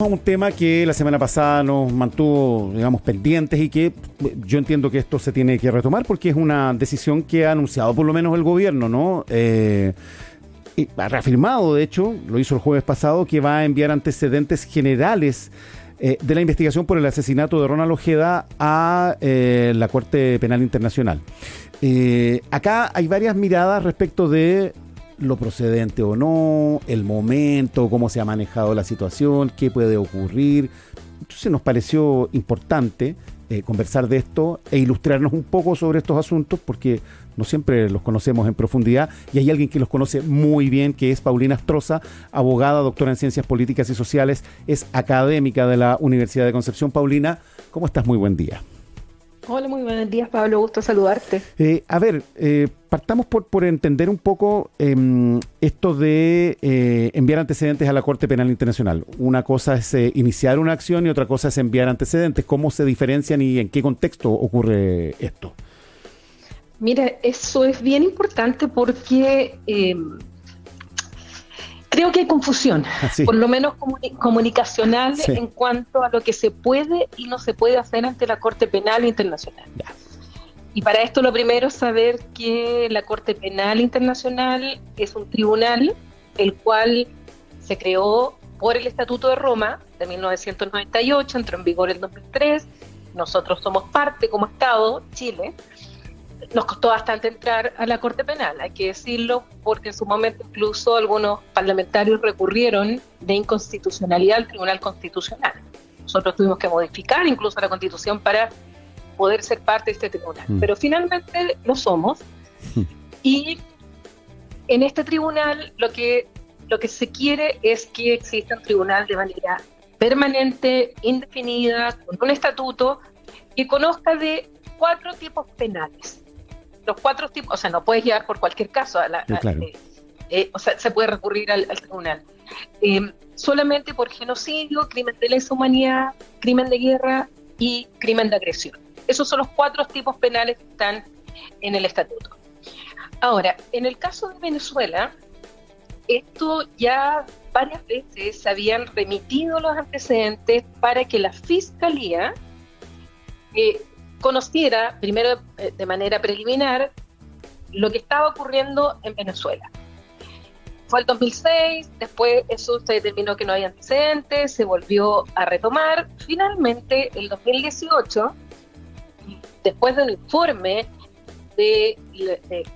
Un tema que la semana pasada nos mantuvo, digamos, pendientes y que yo entiendo que esto se tiene que retomar porque es una decisión que ha anunciado por lo menos el gobierno, ¿no? Y ha reafirmado, de hecho, lo hizo el jueves pasado, que va a enviar antecedentes generales de la investigación por el asesinato de Ronald Ojeda a la Corte Penal Internacional. Acá hay varias miradas respecto de lo procedente o no, el momento, cómo se ha manejado la situación, qué puede ocurrir. Entonces nos pareció importante conversar de esto e ilustrarnos un poco sobre estos asuntos, porque no siempre los conocemos en profundidad y hay alguien que los conoce muy bien, que es Paulina Astroza, abogada, doctora en Ciencias Políticas y Sociales, es académica de la Universidad de Concepción. Paulina, ¿cómo estás? Muy buen día. Hola, muy buenos días, Pablo. Gusto saludarte. Partamos por entender un poco esto de enviar antecedentes a la Corte Penal Internacional. Una cosa es iniciar una acción y otra cosa es enviar antecedentes. ¿Cómo se diferencian y en qué contexto ocurre esto? Mira, eso es bien importante porque creo que hay confusión, Sí. por lo menos comunicacional, Sí. en cuanto a lo que se puede y no se puede hacer ante la Corte Penal Internacional. Ya. Y para esto lo primero es saber que la Corte Penal Internacional es un tribunal el cual se creó por el Estatuto de Roma de 1998, entró en vigor en 2003, nosotros somos parte como Estado, Chile. Nos costó bastante entrar a la Corte Penal, hay que decirlo, porque en su momento incluso algunos parlamentarios recurrieron de inconstitucionalidad al Tribunal Constitucional. Nosotros tuvimos que modificar incluso la Constitución para poder ser parte de este tribunal, pero finalmente lo somos. Y en este tribunal lo que se quiere es que exista un tribunal de manera permanente, indefinida, con un estatuto que conozca de 4 tipos penales. Los 4 tipos, o sea, no puedes llegar por cualquier caso Claro. o sea, se puede recurrir al tribunal. Solamente por genocidio, crimen de lesa humanidad, crimen de guerra y crimen de agresión. Esos son los 4 tipos penales que están en el estatuto. Ahora, en el caso de Venezuela, esto ya varias veces se habían remitido los antecedentes para que la Fiscalía conociera, primero de manera preliminar, lo que estaba ocurriendo en Venezuela. Fue el 2006, después eso se determinó que no había antecedentes, se volvió a retomar. Finalmente, el 2018, después de un informe de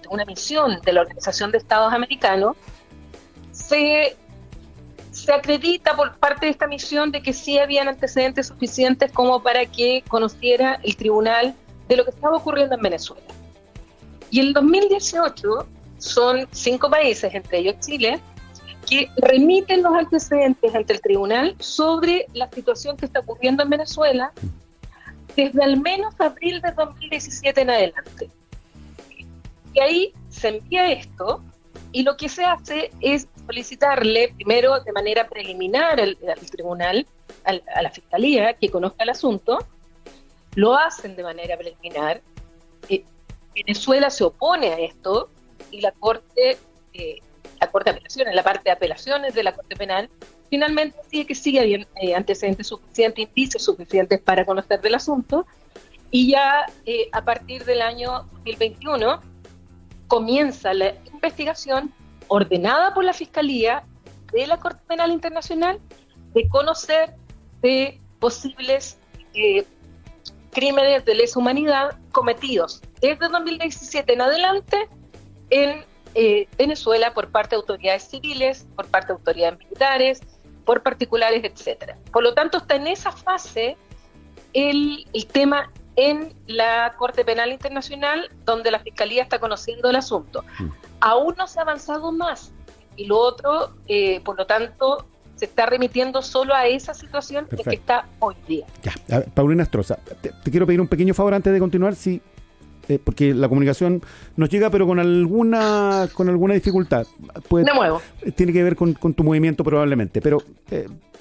una misión de la Organización de Estados Americanos, se acredita por parte de esta misión de que sí habían antecedentes suficientes como para que conociera el tribunal de lo que estaba ocurriendo en Venezuela. Y en el 2018 son 5 países, entre ellos Chile, que remiten los antecedentes ante el tribunal sobre la situación que está ocurriendo en Venezuela desde al menos abril de 2017 en adelante. Y ahí se envía esto y lo que se hace es solicitarle primero de manera preliminar al tribunal, a la Fiscalía, que conozca el asunto. Lo hacen de manera preliminar. Venezuela se opone a esto y la Corte de Apelaciones, la parte de apelaciones de la Corte Penal, finalmente sigue que sigue bien antecedentes suficientes, indicios suficientes para conocer del asunto, y ya a partir del año 2021 comienza la investigación ordenada por la Fiscalía de la Corte Penal Internacional de conocer de posibles crímenes de lesa humanidad cometidos desde 2017 en adelante en Venezuela por parte de autoridades civiles, por parte de autoridades militares, por particulares, etcétera. Por lo tanto, está en esa fase el tema en la Corte Penal Internacional, donde la Fiscalía está conociendo el asunto. Aún no se ha avanzado más, y lo otro, por lo tanto, se está remitiendo solo a esa situación en que está hoy día. Ya, Paulina Astroza, te quiero pedir un pequeño favor antes de continuar, porque la comunicación nos llega, pero con alguna dificultad. Me muevo. Tiene que ver con tu movimiento probablemente, pero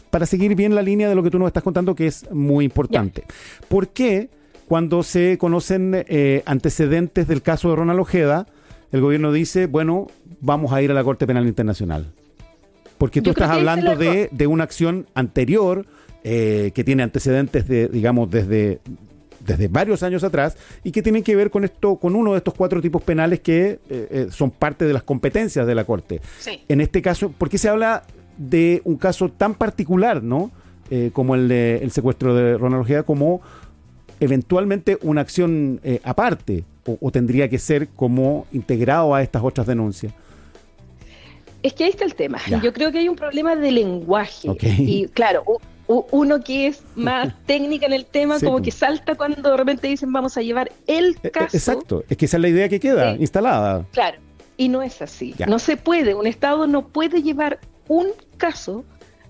para seguir bien la línea de lo que tú nos estás contando, que es muy importante. Ya. ¿Por qué cuando se conocen antecedentes del caso de Ronald Ojeda, el gobierno dice, bueno, vamos a ir a la Corte Penal Internacional? Porque tú estás hablando de una acción anterior que tiene antecedentes desde varios años atrás y que tienen que ver con uno de estos 4 tipos penales que son parte de las competencias de la Corte. Sí. En este caso, ¿por qué se habla de un caso tan particular, ¿no? Como el secuestro de Ronald Ojeda, como eventualmente una acción aparte, o tendría que ser como integrado a estas otras denuncias? Es que ahí está el tema. Ya. Yo creo que hay un problema de lenguaje. Okay. Y claro, uno que es más técnica en el tema, Sí, como pues. que salta cuando de repente dicen vamos a llevar el caso. Exacto, es que esa es la idea que queda instalada. Claro, y no es así. Ya. No se puede, un Estado no puede llevar un caso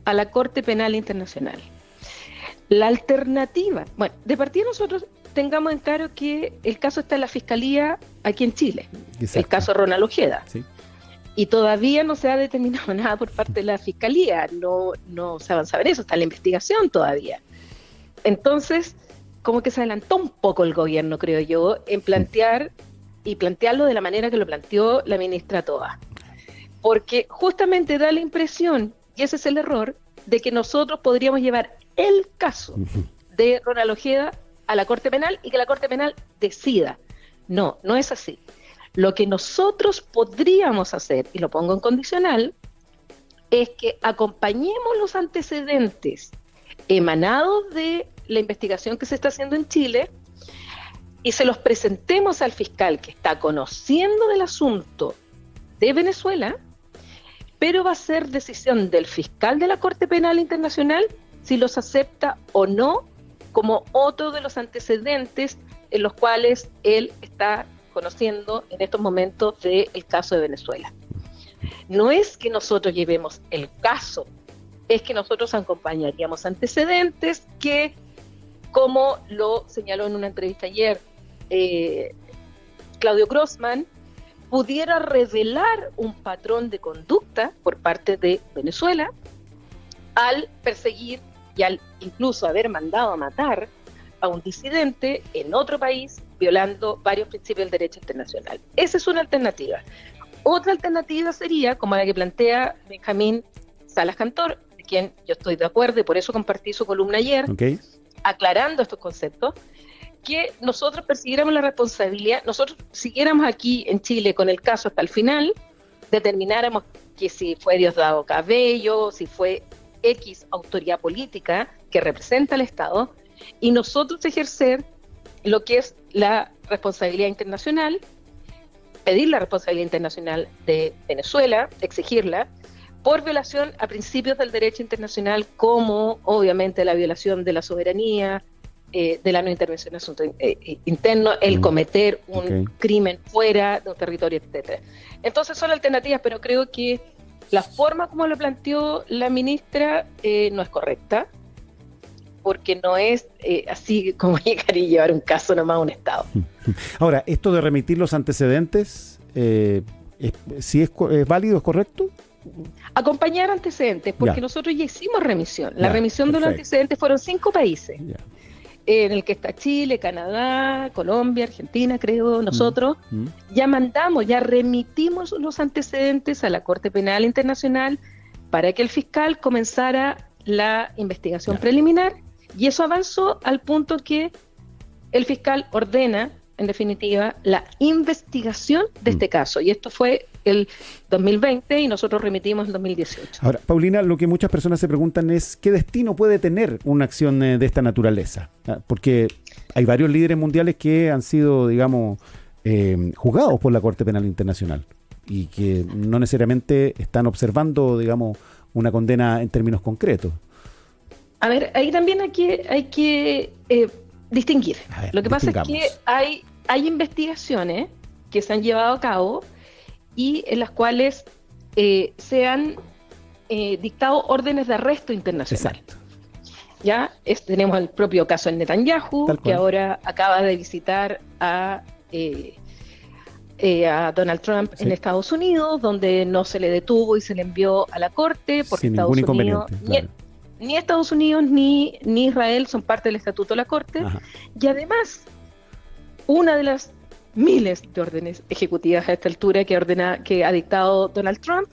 a la Corte Penal Internacional. La alternativa, bueno, de partida nosotros tengamos en claro que el caso está en la Fiscalía aquí en Chile, Exacto. el caso Ronald Ojeda. Sí. Y todavía no se ha determinado nada por parte de la Fiscalía, no se avanzaba en eso, está en la investigación todavía. Entonces, como que se adelantó un poco el gobierno, creo yo, en plantearlo de la manera que lo planteó la ministra Toa. Porque justamente da la impresión, y ese es el error, de que nosotros podríamos llevar el caso de Ronald Ojeda a la Corte Penal y que la Corte Penal decida. No, no es así. Lo que nosotros podríamos hacer, y lo pongo en condicional, es que acompañemos los antecedentes emanados de la investigación que se está haciendo en Chile y se los presentemos al fiscal que está conociendo del asunto de Venezuela, pero va a ser decisión del fiscal de la Corte Penal Internacional si los acepta o no como otro de los antecedentes en los cuales él está conociendo en estos momentos del caso de Venezuela. No es que nosotros llevemos el caso, es que nosotros acompañaríamos antecedentes que, como lo señaló en una entrevista ayer Claudio Grossman, pudiera revelar un patrón de conducta por parte de Venezuela al perseguir y al incluso haber mandado a matar a un disidente en otro país, violando varios principios del derecho internacional. Esa es una alternativa. Otra alternativa sería, como la que plantea Benjamín Salas Cantor, de quien yo estoy de acuerdo y por eso compartí su columna ayer, aclarando estos conceptos, que nosotros persiguiéramos la responsabilidad, nosotros siguiéramos aquí en Chile con el caso hasta el final, determináramos que si fue Diosdado Cabello, si fue X autoridad política que representa al Estado, y nosotros ejercer lo que es la responsabilidad internacional, pedir la responsabilidad internacional de Venezuela, exigirla, por violación a principios del derecho internacional, como obviamente la violación de la soberanía, de la no intervención en asuntos internos, el cometer un crimen fuera de un territorio, etcétera. Entonces son alternativas, pero creo que la forma como lo planteó la ministra no es correcta, porque no es así como llegar y llevar un caso nomás a un Estado. Ahora, esto de remitir los antecedentes, ¿sí es válido, es correcto? Acompañar antecedentes, porque nosotros ya hicimos remisión. La remisión de los antecedentes fueron 5 países, en el que está Chile, Canadá, Colombia, Argentina, creo, nosotros. Ya mandamos, ya remitimos los antecedentes a la Corte Penal Internacional para que el fiscal comenzara la investigación preliminar, y eso avanzó al punto que el fiscal ordena, en definitiva, la investigación de este caso, y esto fue el 2020 y nosotros remitimos en 2018. Ahora, Paulina, lo que muchas personas se preguntan es ¿qué destino puede tener una acción de esta naturaleza? Porque hay varios líderes mundiales que han sido, digamos, juzgados por la Corte Penal Internacional y que no necesariamente están observando, digamos, una condena en términos concretos. A ver, ahí también hay que distinguir. Lo que pasa es que hay investigaciones que se han llevado a cabo y en las cuales se han dictado órdenes de arresto internacional. Exacto. Ya tenemos el propio caso de Netanyahu, que ahora acaba de visitar a Donald Trump en Estados Unidos, donde no se le detuvo y se le envió a la corte, porque sin Estados ningún Unidos, inconveniente, ni Estados Unidos ni Israel son parte del Estatuto de la Corte. Ajá. Y además, una de las miles de órdenes ejecutivas a esta altura que ha dictado Donald Trump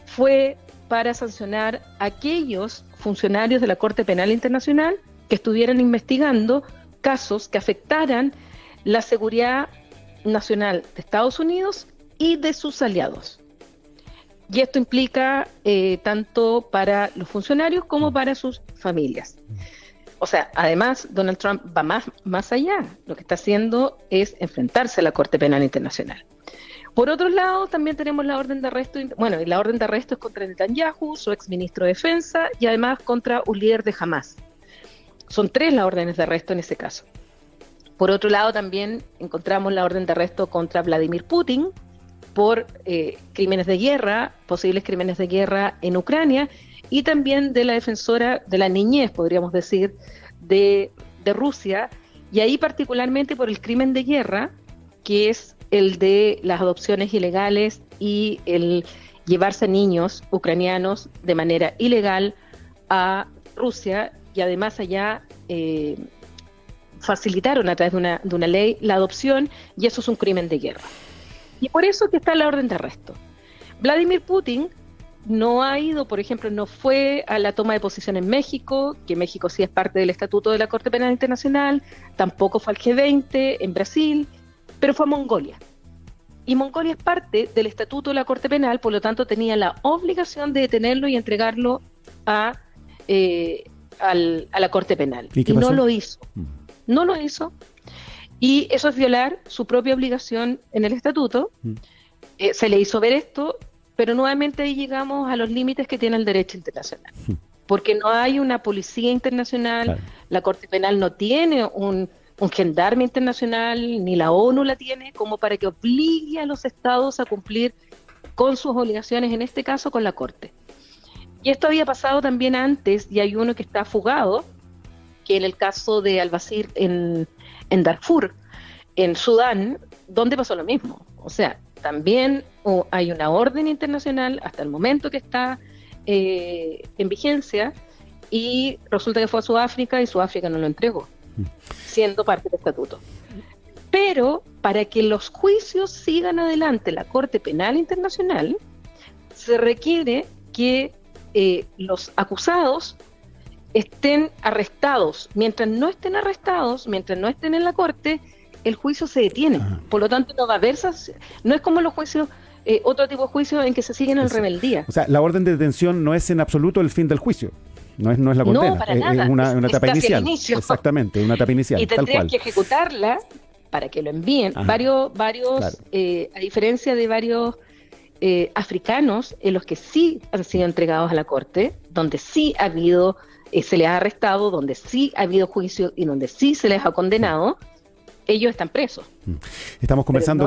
fue para sancionar a aquellos funcionarios de la Corte Penal Internacional que estuvieran investigando casos que afectaran la seguridad nacional de Estados Unidos y de sus aliados. Y esto implica tanto para los funcionarios como para sus familias. O sea, además, Donald Trump va más allá. Lo que está haciendo es enfrentarse a la Corte Penal Internacional. Por otro lado, también tenemos la orden de arresto. Bueno, y la orden de arresto es contra Netanyahu, su exministro de Defensa, y además contra un líder de Hamas. Son 3 las órdenes de arresto en ese caso. Por otro lado, también encontramos la orden de arresto contra Vladimir Putin por crímenes de guerra, posibles crímenes de guerra en Ucrania, y también de la defensora de la niñez, podríamos decir, de Rusia, y ahí particularmente por el crimen de guerra, que es el de las adopciones ilegales y el llevarse a niños ucranianos de manera ilegal a Rusia, y además allá facilitaron a través de una ley la adopción, y eso es un crimen de guerra. Y por eso que está la orden de arresto. Vladimir Putin no ha ido, por ejemplo, no fue a la toma de posición en México, que México sí es parte del Estatuto de la Corte Penal Internacional, tampoco fue al G20 en Brasil, pero fue a Mongolia. Y Mongolia es parte del Estatuto de la Corte Penal, por lo tanto tenía la obligación de detenerlo y entregarlo a la Corte Penal. ¿Y qué pasó? No lo hizo. No lo hizo. Y eso es violar su propia obligación en el Estatuto. Se le hizo ver esto, pero nuevamente ahí llegamos a los límites que tiene el derecho internacional. Porque no hay una policía internacional, claro. La Corte Penal no tiene un gendarme internacional, ni la ONU la tiene, como para que obligue a los estados a cumplir con sus obligaciones, en este caso con la Corte. Y esto había pasado también antes, y hay uno que está fugado, que en el caso de Al-Bashir en Darfur, en Sudán, donde pasó lo mismo. O sea, también hay una orden internacional hasta el momento que está en vigencia, y resulta que fue a Sudáfrica y Sudáfrica no lo entregó, siendo parte del estatuto. Pero para que los juicios sigan adelante en la Corte Penal Internacional, se requiere que los acusados estén arrestados. Mientras no estén arrestados, mientras no estén en la Corte, el juicio se detiene. Por lo tanto, no va a haber, no es como los juicios, otro tipo de juicios en que se siguen en rebeldía. O sea, la orden de detención no es en absoluto el fin del juicio. No es la condena, no, para nada. Es una etapa inicial. Inicio. Exactamente, una etapa inicial. Y tendrían que ejecutarla para que lo envíen. Varios claro. A diferencia de varios africanos, en los que sí han sido entregados a la Corte, donde sí ha habido, se les ha arrestado, donde sí ha habido juicio y donde sí se les ha condenado, ellos están presos. Estamos conversando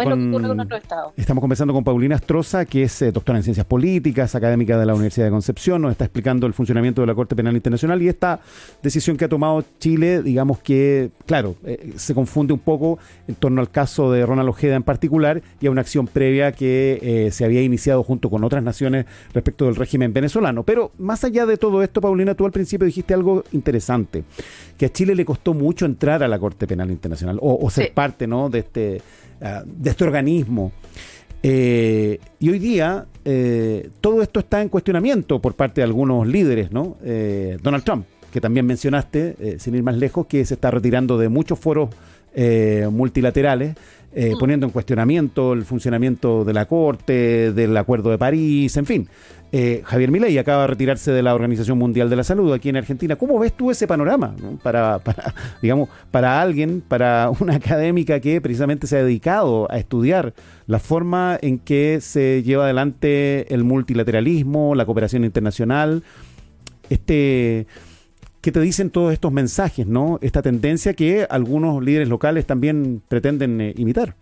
con Paulina Astroza, que es doctora en Ciencias Políticas, académica de la Universidad de Concepción. Nos está explicando el funcionamiento de la Corte Penal Internacional y esta decisión que ha tomado Chile, digamos que, claro, se confunde un poco en torno al caso de Ronald Ojeda en particular y a una acción previa que se había iniciado junto con otras naciones respecto del régimen venezolano. Pero más allá de todo esto, Paulina, tú al principio dijiste algo interesante, que a Chile le costó mucho entrar a la Corte Penal Internacional o ser parte, ¿no?, de este organismo. Y hoy día todo esto está en cuestionamiento por parte de algunos líderes, ¿no? Donald Trump, que también mencionaste, sin ir más lejos, que se está retirando de muchos foros multilaterales, poniendo en cuestionamiento el funcionamiento de la Corte, del Acuerdo de París, en fin. Javier Milei acaba de retirarse de la Organización Mundial de la Salud aquí en Argentina. ¿Cómo ves tú ese panorama, ¿no? para alguien, para una académica que precisamente se ha dedicado a estudiar la forma en que se lleva adelante el multilateralismo, la cooperación internacional? ¿Qué te dicen todos estos mensajes, ¿no? Esta tendencia que algunos líderes locales también pretenden imitar.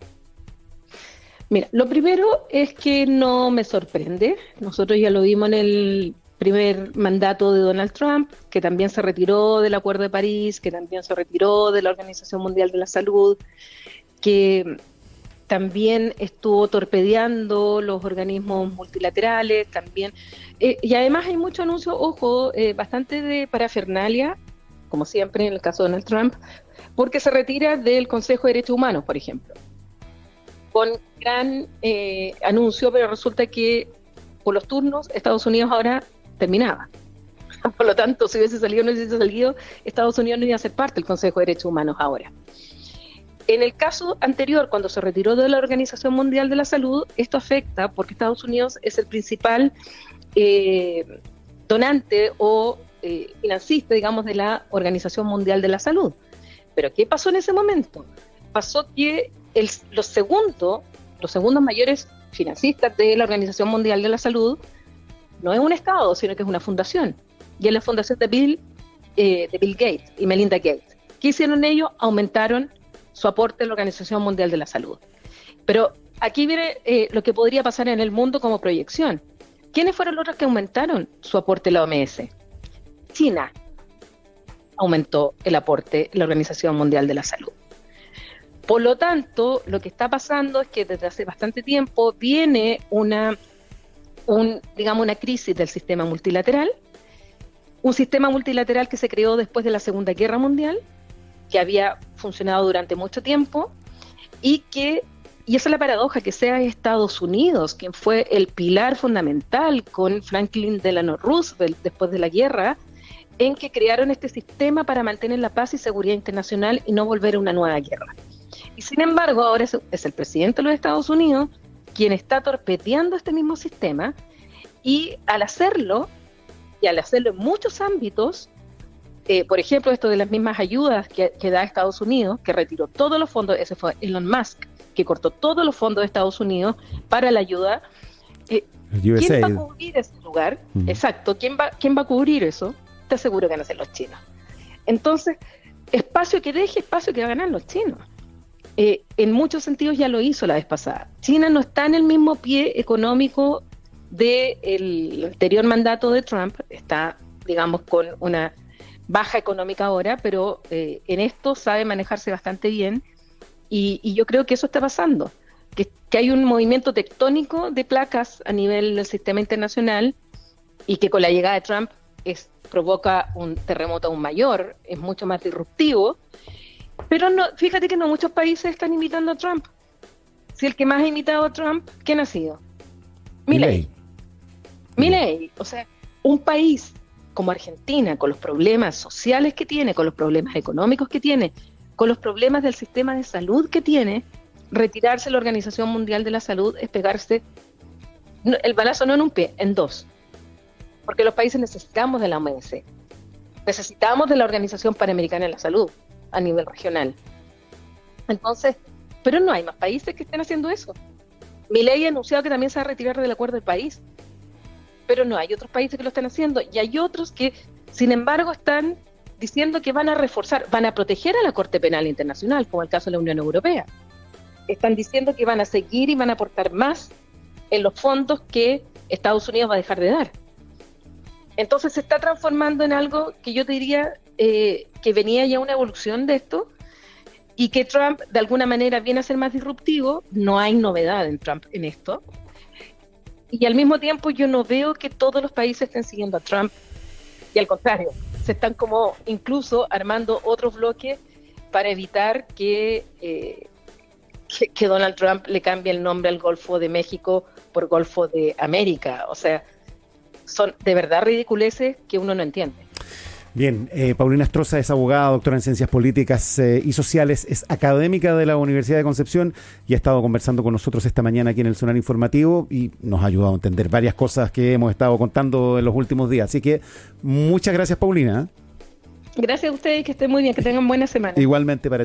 Mira, lo primero es que no me sorprende. Nosotros ya lo vimos en el primer mandato de Donald Trump, que también se retiró del Acuerdo de París, que también se retiró de la Organización Mundial de la Salud, que también estuvo torpedeando los organismos multilaterales, también. Y además hay mucho anuncio, ojo, bastante de parafernalia, como siempre en el caso de Donald Trump, porque se retira del Consejo de Derechos Humanos, por ejemplo, con gran anuncio, pero resulta que por los turnos Estados Unidos ahora terminaba. Por lo tanto, si hubiese salido o no hubiese salido, Estados Unidos no iba a ser parte del Consejo de Derechos Humanos ahora. En el caso anterior, cuando se retiró de la Organización Mundial de la Salud, esto afecta porque Estados Unidos es el principal donante o financista, digamos, de la Organización Mundial de la Salud. Pero ¿qué pasó en ese momento? Pasó que los segundos mayores financistas de la Organización Mundial de la Salud no es un Estado, sino que es una fundación. Y es la fundación de Bill Gates y Melinda Gates. ¿Qué hicieron ellos? Aumentaron su aporte a la Organización Mundial de la Salud. Pero aquí viene lo que podría pasar en el mundo como proyección. ¿Quiénes fueron los otros que aumentaron su aporte a la OMS? China aumentó el aporte a la Organización Mundial de la Salud. Por lo tanto, lo que está pasando es que desde hace bastante tiempo viene una crisis del sistema multilateral, un sistema multilateral que se creó después de la Segunda Guerra Mundial, que había funcionado durante mucho tiempo, y esa es la paradoja, que sea Estados Unidos quien fue el pilar fundamental con Franklin Delano Roosevelt después de la guerra, en que crearon este sistema para mantener la paz y seguridad internacional y no volver a una nueva guerra. Y sin embargo, ahora es el presidente de los Estados Unidos quien está torpedeando este mismo sistema, y al hacerlo en muchos ámbitos, por ejemplo, esto de las mismas ayudas que da Estados Unidos, que retiró todos los fondos, ese fue Elon Musk, que cortó todos los fondos de Estados Unidos para la ayuda. ¿Quién va a cubrir ese lugar? Exacto, ¿quién va a cubrir eso? Te aseguro que van a ser los chinos. Entonces, espacio que deje, espacio que van a ganar los chinos. En muchos sentidos ya lo hizo la vez pasada. China no está en el mismo pie económico del anterior mandato de Trump, está, digamos, con una baja económica ahora, pero en esto sabe manejarse bastante bien, y yo creo que eso está pasando, que hay un movimiento tectónico de placas a nivel del sistema internacional, y que con la llegada de Trump provoca un terremoto aún mayor, es mucho más disruptivo. Pero no, fíjate que no muchos países están imitando a Trump. Si el que más ha imitado a Trump, ¿quién ha sido? Milei. O sea, un país como Argentina, con los problemas sociales que tiene, con los problemas económicos que tiene, con los problemas del sistema de salud que tiene, retirarse de la Organización Mundial de la Salud es pegarse el balazo no en un pie, en dos. Porque los países necesitamos de la OMS, necesitamos de la Organización Panamericana de la Salud a nivel regional. Entonces, pero no hay más países que estén haciendo eso. Milei ha anunciado que también se va a retirar del acuerdo del país, pero no hay otros países que lo están haciendo, y hay otros que, sin embargo, están diciendo que van a reforzar, van a proteger a la Corte Penal Internacional, como el caso de la Unión Europea. Están diciendo que van a seguir y van a aportar más en los fondos que Estados Unidos va a dejar de dar. Entonces se está transformando en algo que yo te diría que venía ya una evolución de esto, y que Trump de alguna manera viene a ser más disruptivo. No hay novedad en Trump en esto, y al mismo tiempo yo no veo que todos los países estén siguiendo a Trump, y al contrario, se están como incluso armando otros bloques para evitar que Donald Trump le cambie el nombre al Golfo de México por Golfo de América. O sea, son de verdad ridiculeces que uno no entiende. Bien, Paulina Astroza es abogada, doctora en Ciencias Políticas y Sociales, es académica de la Universidad de Concepción y ha estado conversando con nosotros esta mañana aquí en el Sonar Informativo, y nos ha ayudado a entender varias cosas que hemos estado contando en los últimos días. Así que muchas gracias, Paulina. Gracias a ustedes, que estén muy bien, que tengan buena semana. Igualmente para ti.